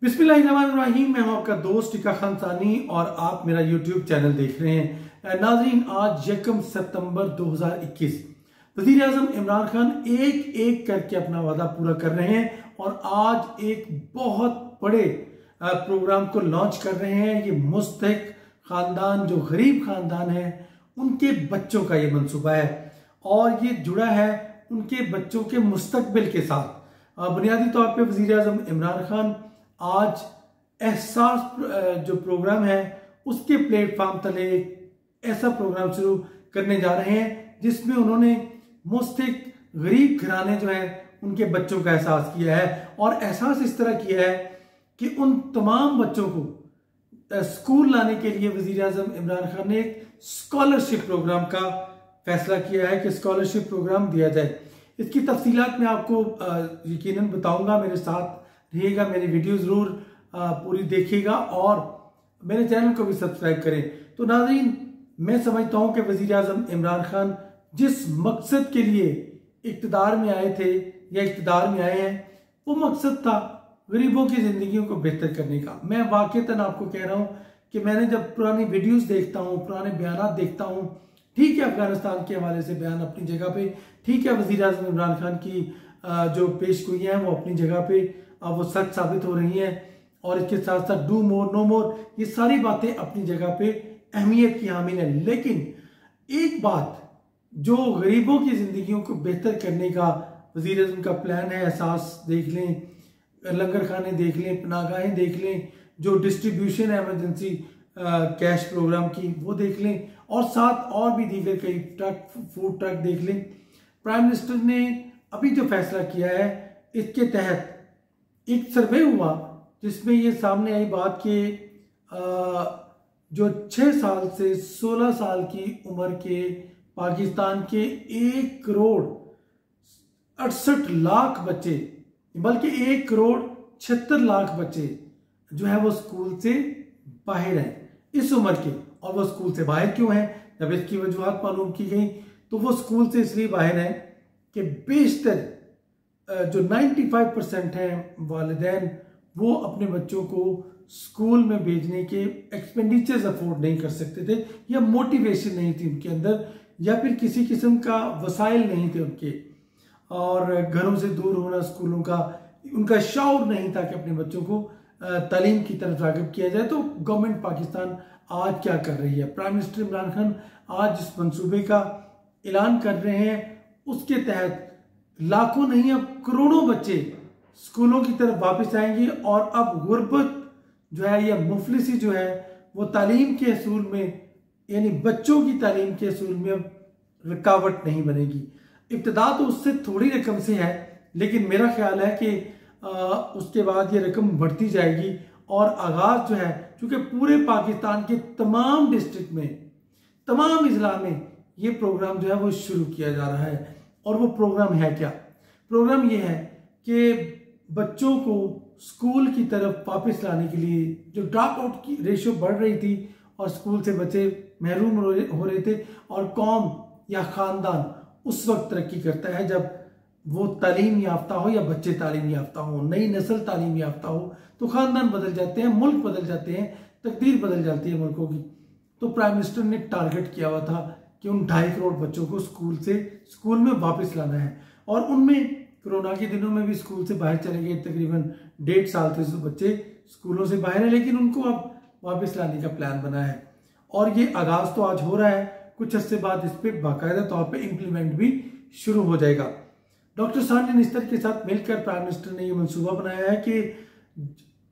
बिस्मिल्लाहिर्रहमानिर्रहीम। मैं हूं आपका दोस्त टिका खान सानी और आप मेरा यूट्यूब चैनल देख रहे हैं। नाजरीन, आज 1 सितंबर 2021 वजीर आजम इमरान खान एक एक करके अपना वादा पूरा कर रहे हैं और आज एक बहुत बड़े प्रोग्राम को लॉन्च कर रहे हैं। ये मुस्तहिक खानदान, जो गरीब खानदान है, उनके बच्चों का ये मंसूबा है और ये जुड़ा है उनके बच्चों के मुस्तकबिल के साथ। बुनियादी तौर पे वजीर आजम इमरान खान आज एहसास जो प्रोग्राम है उसके प्लेटफॉर्म तले ऐसा प्रोग्राम शुरू करने जा रहे हैं जिसमें उन्होंने मुस्तहिक गरीब घराने जो है उनके बच्चों का एहसास किया है और एहसास इस तरह किया है कि उन तमाम बच्चों को स्कूल लाने के लिए वजीर आजम इमरान खान ने एक स्कॉलरशिप प्रोग्राम का फैसला किया है कि स्कॉलरशिप प्रोग्राम दिया जाए। इसकी तफसीलात मैं आपको यकीनन बताऊंगा। मेरे साथ रहिएगा, मेरी वीडियो जरूर पूरी देखिएगा और मेरे चैनल को भी सब्सक्राइब करें। तो नाज़रीन, मैं समझता हूं कि वजीर आजम इमरान खान जिस मकसद के लिए इक़्तिदार में आए थे या इक़्तिदार में आए हैं, वो मकसद था गरीबों की जिंदगियों को बेहतर करने का। मैं वाक़ईतन आपको कह रहा हूं कि मैंने जब पुरानी वीडियोस देखता हूं, पुराने बयान देखता हूं, ठीक है अफगानिस्तान के हवाले से बयान अपनी जगह पे, ठीक है वजीर आजम इमरान खान की जो पेशगोइयां हैं वो अपनी जगह पे वो सच साबित हो रही हैं और इसके साथ साथ डू मोर नो मोर, ये सारी बातें अपनी जगह पे अहमियत की हामिल है। लेकिन एक बात जो गरीबों की जिंदगियों को बेहतर करने का वजीर आजम का प्लान है, एहसास देख लें, लंगर खाने देख लें, पनागाहें देख लें, जो डिस्ट्रीब्यूशन है इमरजेंसी कैश प्रोग्राम की वो देख लें और साथ और भी दीगर कई ट्रक, फूड ट्रक देख लें। प्राइम मिनिस्टर ने अभी जो फैसला किया है इसके तहत एक सर्वे हुआ जिसमें ये सामने आई बात कि जो 6 साल से 16 साल की उम्र के पाकिस्तान के 1 करोड़ 68 लाख बच्चे, बल्कि 1 करोड़ 76 लाख बच्चे जो है वो स्कूल से बाहर हैं इस उम्र के। और वो स्कूल से बाहर क्यों हैं? जब इसकी वजूहत मालूम की गई तो वो स्कूल से इसलिए बाहर हैं कि बेशतर जो 95% हैं वालिदैन वो अपने बच्चों को स्कूल में भेजने के एक्सपेंडिचर्स अफोर्ड नहीं कर सकते थे, या मोटिवेशन नहीं थी उनके अंदर, या फिर किसी किस्म का वसाइल नहीं थे उनके, और घरों से दूर होना, स्कूलों का उनका शौर नहीं था कि अपने बच्चों को तालीम की तरफ राग़िब किया जाए। तो गवर्नमेंट पाकिस्तान आज क्या कर रही है? प्राइम मिनिस्टर इमरान खान आज जिस मंसूबे का ऐलान कर रहे हैं उसके तहत लाखों नहीं अब करोड़ों बच्चे स्कूलों की तरफ वापस आएंगे और अब गुर्बत जो है या मुफलिसी जो है वो तालीम के असूल में, यानी बच्चों की तालीम के असूल में अब रुकावट नहीं बनेगी। इब्तिदा तो उससे थोड़ी रकम से है, लेकिन मेरा ख्याल है कि उसके बाद ये रकम बढ़ती जाएगी और आगाज जो है, चूंकि पूरे पाकिस्तान के तमाम डिस्ट्रिक्ट में, तमाम इजला में ये प्रोग्राम जो है वो शुरू किया जा रहा है। और वो प्रोग्राम है क्या? प्रोग्राम ये है कि बच्चों को स्कूल की तरफ वापस लाने के लिए, जो ड्रॉप आउट की रेशियो बढ़ रही थी और स्कूल से बच्चे महरूम हो रहे थे, और कौम या खानदान उस वक्त तरक्की करता है जब वो तालीम याफ्ता हो या बच्चे तालीम याफ्ता हो, नई नस्ल तालीम याफ्ता हो, तो खानदान बदल जाते हैं, मुल्क बदल जाते हैं, तकदीर बदल जाती है मुल्कों की। तो प्राइम मिनिस्टर ने टारगेट किया हुआ था कि उन 2.5 करोड़ बच्चों को स्कूल में वापस लाना है, और उनमें कोरोना के दिनों में भी स्कूल से बाहर चले गए तकरीबन 1.5 साल से बच्चे स्कूलों से बाहर हैं, लेकिन उनको अब वापस लाने का प्लान बना है और ये आगाज तो आज हो रहा है। कुछ अर्से बाद इस पर बाकायदा तौर पर इम्प्लीमेंट भी शुरू हो जाएगा। डॉक्टर सानी निस्तर के साथ मिलकर प्राइम मिनिस्टर ने यह मंसूबा बनाया है कि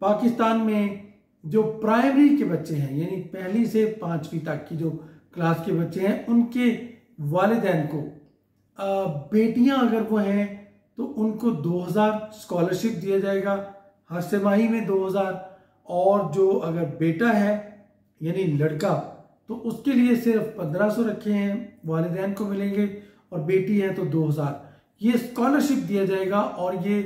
पाकिस्तान में जो प्राइमरी के बच्चे हैं, यानी 1ली से 5वीं तक की जो क्लास के बच्चे हैं, उनके वालिदैन को बेटियां अगर वो हैं तो उनको 2000 स्कॉलरशिप दिया जाएगा, हर तिमाही में 2000, और जो अगर बेटा है यानी लड़का तो उसके लिए सिर्फ 1500 रखे हैं वालिदैन को मिलेंगे, और बेटी है तो 2000। ये स्कॉलरशिप दिया जाएगा और ये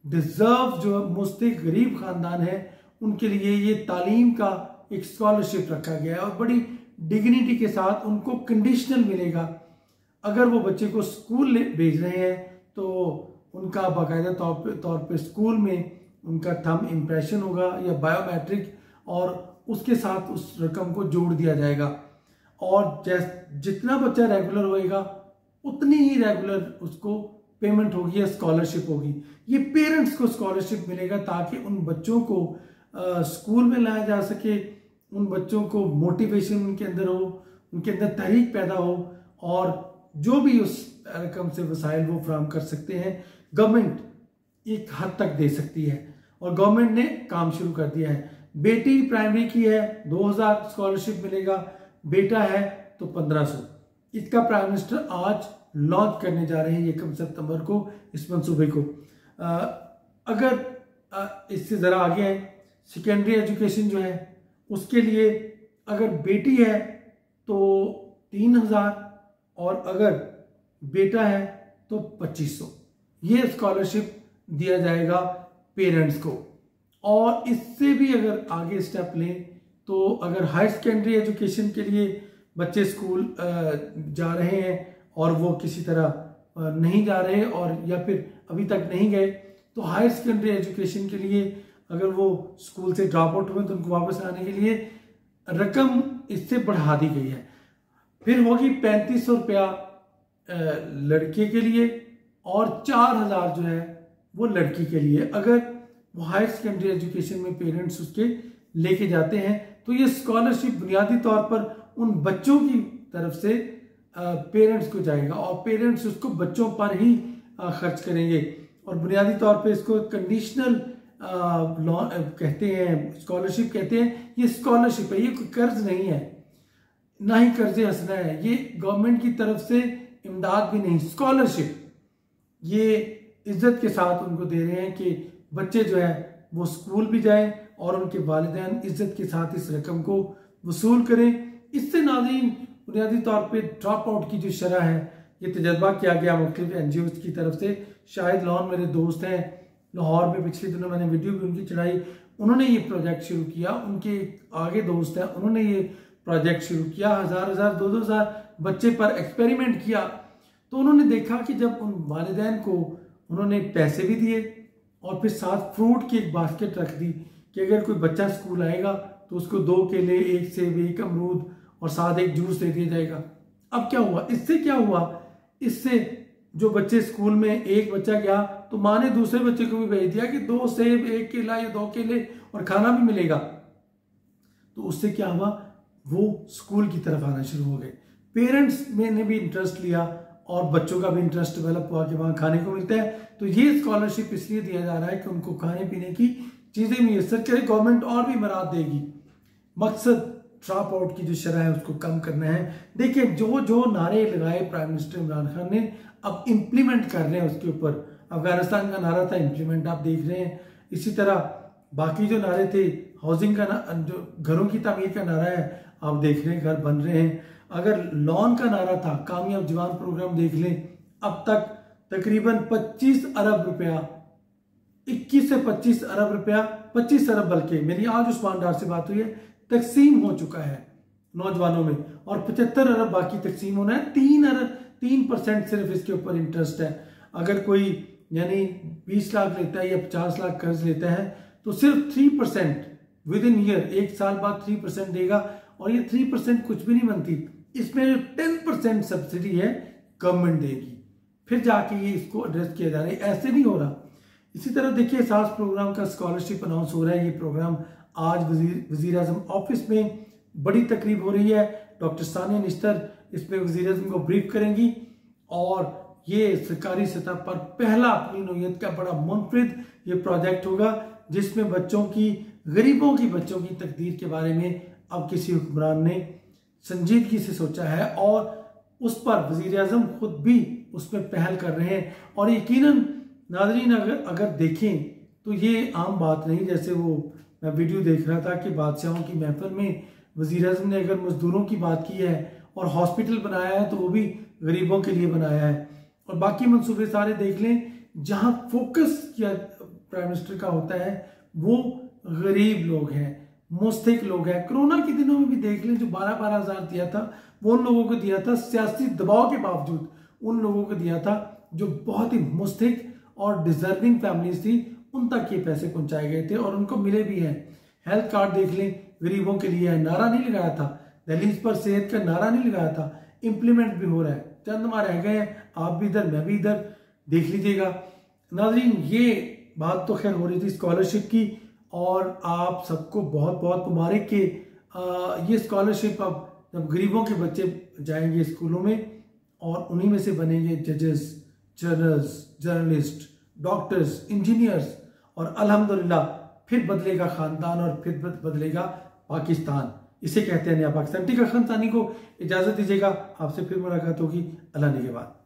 डिजर्व जो मुस्तहिक गरीब खानदान है उनके लिए ये तालीम का एक स्कॉलरशिप रखा गया है और बड़ी डिग्निटी के साथ उनको कंडीशनल मिलेगा। अगर वो बच्चे को स्कूल भेज रहे हैं तो उनका बाकायदा तौर पे स्कूल में उनका थंब इम्प्रेशन होगा या बायोमेट्रिक, और उसके साथ उस रकम को जोड़ दिया जाएगा। और जितना बच्चा रेगुलर होएगा उतनी ही रेगुलर उसको पेमेंट होगी या स्कॉलरशिप होगी। ये पेरेंट्स को स्कॉलरशिप मिलेगा ताकि उन बच्चों को स्कूल में लाया जा सके, उन बच्चों को मोटिवेशन उनके अंदर हो, उनके अंदर तहरीक पैदा हो, और जो भी उस रकम से वसाइल वो फराहम कर सकते हैं गवर्नमेंट एक हद तक दे सकती है। और गवर्नमेंट ने काम शुरू कर दिया है। बेटी प्राइमरी की है 2000 स्कॉलरशिप मिलेगा, बेटा है तो 1500। इसका प्राइम मिनिस्टर आज लॉन्च करने जा रहे हैं 1 सितंबर को इस मंसूबे को। अगर इससे ज़रा आगे है, सेकेंडरी एजुकेशन जो है उसके लिए अगर बेटी है तो 3000 और अगर बेटा है तो 2500। ये स्कॉलरशिप दिया जाएगा पेरेंट्स को। और इससे भी अगर आगे स्टेप लें तो अगर हायर सेकेंडरी एजुकेशन के लिए बच्चे स्कूल जा रहे हैं और वो किसी तरह नहीं जा रहे और या फिर अभी तक नहीं गए, तो हायर सेकेंडरी एजुकेशन के लिए अगर वो स्कूल से ड्रॉप आउट हुए तो उनको वापस आने के लिए रकम इससे बढ़ा दी गई है। फिर होगी 3500 रुपया लड़के के लिए और 4000 जो है वो लड़की के लिए, अगर वो हायर सेकेंडरी एजुकेशन में पेरेंट्स उसके लेके जाते हैं। तो ये स्कॉलरशिप बुनियादी तौर पर उन बच्चों की तरफ से पेरेंट्स को जाएगा और पेरेंट्स उसको बच्चों पर ही खर्च करेंगे। और बुनियादी तौर पे इसको कंडीशनल कहते हैं, स्कॉलरशिप कहते हैं। ये स्कॉलरशिप है, ये कोई कर्ज नहीं है, ना ही कर्जे हंसना है, ये गवर्नमेंट की तरफ से इमदाद भी नहीं, स्कॉलरशिप। ये इज्जत के साथ उनको दे रहे हैं कि बच्चे जो है वो स्कूल भी जाएं और उनके वालिदैन इज्जत के साथ इस रकम को वसूल करें। इससे नाज़रीन बुनियादी तौर पे ड्रॉप आउट की जो शरह है ये तजर्बा किया गया मुख्तलिफ NGOs की तरफ से। शाहिद लॉन मेरे दोस्त हैं लाहौर में, पिछले दिनों मैंने वीडियो भी उनकी चढ़ाई, उन्होंने ये प्रोजेक्ट शुरू किया। उनके आगे दोस्त हैं, उन्होंने ये प्रोजेक्ट शुरू किया, 1000 2,000 बच्चे पर एक्सपेरिमेंट किया। तो उन्होंने देखा कि जब उन वालिदैन को उन्होंने पैसे भी दिए और फिर साथ फ्रूट की एक बास्केट रख दी कि अगर कोई बच्चा स्कूल आएगा तो उसको 2 केले, 1 सेब, 1 अमरूद और साथ एक जूस दे दिया जाएगा। अब क्या हुआ, इससे क्या हुआ, इससे जो बच्चे स्कूल में एक बच्चा गया तो माँ ने दूसरे बच्चे को भी भेज दिया कि 2 सेब, 1 केला या 2 केले और खाना भी मिलेगा। तो उससे क्या हुआ, वो स्कूल की तरफ आना शुरू हो गए। पेरेंट्स ने भी इंटरेस्ट लिया और बच्चों का भी इंटरेस्ट डेवलप हुआ कि वहाँ खाने को मिलता है। तो ये स्कॉलरशिप इसलिए दिया जा रहा है कि उनको खाने पीने की चीज़ें मुयसर करे, गवर्नमेंट और भी मराद देगी। मकसद ड्रॉप आउट की जो शरह है उसको कम करना है। देखिए जो जो नारे लगाए प्राइम मिनिस्टर इमरान खान ने, अब इम्प्लीमेंट कर रहे हैं उसके ऊपर। अफगानिस्तान का नारा था, इम्प्लीमेंट आप देख रहे हैं। इसी तरह बाकी जो नारे थे, हाउसिंग का जो घरों की तामीर का नारा है, आप देख रहे हैं घर बन रहे हैं। अगर लॉन का नारा था, कामयाब जवान प्रोग्राम देख लें, अब तक तकरीबन 25 अरब रुपया, 21 से 25 अरब रुपया, 25 अरब बल्कि मेरी आज उस्मान डार से बात हुई है, तकसीम हो चुका है नौजवानों में और 75 अरब बाकी तकसीम होना है। 3% सिर्फ इसके ऊपर इंटरेस्ट है। अगर कोई यानी 20 लाख लेता है या 50 लाख कर्ज लेता है तो सिर्फ 3% विद इन ईयर, 1 साल बाद 3% देगा। और ये 3% कुछ भी नहीं बनती, इसमें जो 10% सब्सिडी है गवर्नमेंट देगी, फिर जाके ये इसको एड्रेस किया जा रहा है। ऐसे नहीं हो रहा। इसी तरह देखिए एहसास प्रोग्राम का स्कॉलरशिप अनाउंस हो रहा है। ये प्रोग्राम आज वजीर आजम ऑफिस में बड़ी तकरीब हो रही है। डॉक्टर सानिया निश्तर इसमें वजीर आजम को ब्रीफ करेंगी और ये सरकारी सतह पर पहला अपनी नौयत का बड़ा मुनफरिद ये प्रोजेक्ट होगा जिसमें बच्चों की, गरीबों की बच्चों की तकदीर के बारे में अब किसी हुक्मरान ने संजीदगी से सोचा है और उस पर वजीर आजम खुद भी उसमें पहल कर रहे हैं। और यकीनन नाज़रीन अगर देखें तो ये आम बात नहीं, जैसे वो मैं वीडियो देख रहा था कि बादशाहों की महफिल में वजीर आजम ने अगर मजदूरों की बात की है और हॉस्पिटल बनाया है तो वो भी गरीबों के लिए बनाया है। और बाकी मंसूबे सारे देख लें, जहां फोकस किया प्राइम मिनिस्टर का होता है वो गरीब लोग हैं, मुस्तहिक लोग हैं। कोरोना के दिनों में भी देख लें, जो 12-12 हज़ार दिया था वो उन लोगों को दिया था सियासी दबाव के बावजूद, उन लोगों को दिया था जो बहुत ही मुस्तहिक और डिजर्विंग फैमिलीज थी, उन तक ये पैसे पहुंचाए गए थे और उनको मिले भी हैं। हेल्थ कार्ड देख लें, गरीबों के लिए है, नारा नहीं लगाया था, दहलीज पर सेहत का नारा नहीं लगाया था, इम्प्लीमेंट भी हो रहा है। चंद माह रह गए हैं, आप भी इधर मैं भी इधर, देख लीजिएगा। नाजरीन, ये बात तो खैर हो रही थी स्कॉलरशिप की, और आप सबको बहुत बहुत मुबारक कि ये स्कॉलरशिप अब जब गरीबों के बच्चे जाएंगे स्कूलों में और उन्हीं में से बनेंगे जजेस, जर्नलिस्ट, डॉक्टर्स, इंजीनियर्स, और अल्हम्दुलिल्लाह फिर बदलेगा खानदान और फिर बदलेगा पाकिस्तान। इसे कहते हैं नया पाकिस्तान। टीका खानसानी को इजाजत दीजिएगा, आपसे फिर मुलाकात होगी अल्लाह ने के बाद।